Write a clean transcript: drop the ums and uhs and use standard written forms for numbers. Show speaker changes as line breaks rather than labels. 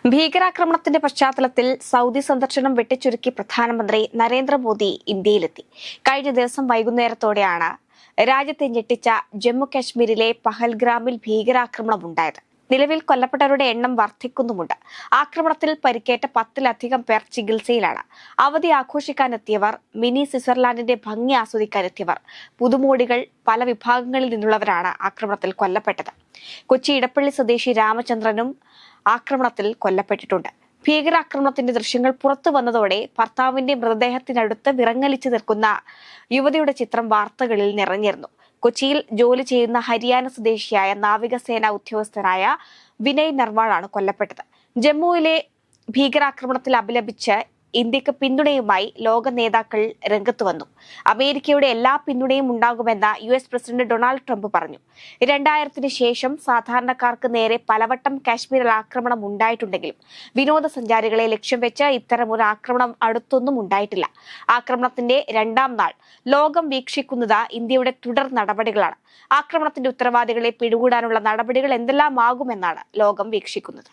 ഭീകരാക്രമണത്തിന്റെ പശ്ചാത്തലത്തിൽ സൗദി സന്ദർശനം വെട്ടിച്ചുരുക്കി പ്രധാനമന്ത്രി നരേന്ദ്രമോദി ഇന്ത്യയിലെത്തി. കഴിഞ്ഞ ദിവസം വൈകുന്നേരത്തോടെയാണ് രാജ്യത്തെ ഞെട്ടിച്ച ജമ്മു കാശ്മീരിലെ പഹൽഗ്രാമിൽ ഭീകരാക്രമണമുണ്ടായത്. നിലവിൽ കൊല്ലപ്പെട്ടവരുടെ എണ്ണം വർദ്ധിക്കുന്നുമുണ്ട്. ആക്രമണത്തിൽ പരിക്കേറ്റ 10-ലധികം പേർ ചികിത്സയിലാണ്. അവധി ആഘോഷിക്കാനെത്തിയവർ, മിനി സ്വിറ്റ്സർലാൻഡിന്റെ ഭംഗി ആസ്വദിക്കാനെത്തിയവർ, പുതുമോടികൾ, പല വിഭാഗങ്ങളിൽ നിന്നുള്ളവരാണ് ആക്രമണത്തിൽ കൊല്ലപ്പെട്ടത്. കൊച്ചി ഇടപ്പള്ളി സ്വദേശി രാമചന്ദ്രനും ആക്രമണത്തിൽ കൊല്ലപ്പെട്ടിട്ടുണ്ട്. ഭീകരാക്രമണത്തിന്റെ ദൃശ്യങ്ങൾ പുറത്തു വന്നതോടെ ഭർത്താവിന്റെ മൃതദേഹത്തിനടുത്ത് വിറങ്ങലിച്ചു നിൽക്കുന്ന യുവതിയുടെ ചിത്രം വാർത്തകളിൽ നിറഞ്ഞിരുന്നു. കൊച്ചിയിൽ ജോലി ചെയ്യുന്ന ഹരിയാന സ്വദേശിയായ നാവികസേന ഉദ്യോഗസ്ഥനായ വിനയ് നർവാളാണ് കൊല്ലപ്പെട്ടത്. ജമ്മുവിലെ ഭീകരാക്രമണത്തിൽ അപലപിച്ച് ഇന്ത്യക്ക് പിന്തുണയുമായി ലോക നേതാക്കൾ രംഗത്ത് വന്നു. അമേരിക്കയുടെ എല്ലാ പിന്തുണയും ഉണ്ടാകുമെന്ന് US പ്രസിഡന്റ് ഡൊണാൾഡ് ട്രംപ് പറഞ്ഞു. 2000-ന് ശേഷം സാധാരണക്കാർക്ക് നേരെ പലവട്ടം കാശ്മീരിൽ ആക്രമണം ഉണ്ടായിട്ടുണ്ടെങ്കിലും വിനോദസഞ്ചാരികളെ ലക്ഷ്യം വെച്ച് ഇത്തരമൊരു ആക്രമണം അടുത്തൊന്നും ഉണ്ടായിട്ടില്ല. ആക്രമണത്തിന്റെ 2ാം നാൾ ലോകം വീക്ഷിക്കുന്നത് ഇന്ത്യയുടെ തുടർ നടപടികളാണ്. ആക്രമണത്തിന്റെ ഉത്തരവാദികളെ പിടികൂടാനുള്ള നടപടികൾ എന്തെല്ലാമാകുമെന്നാണ് ലോകം വീക്ഷിക്കുന്നത്.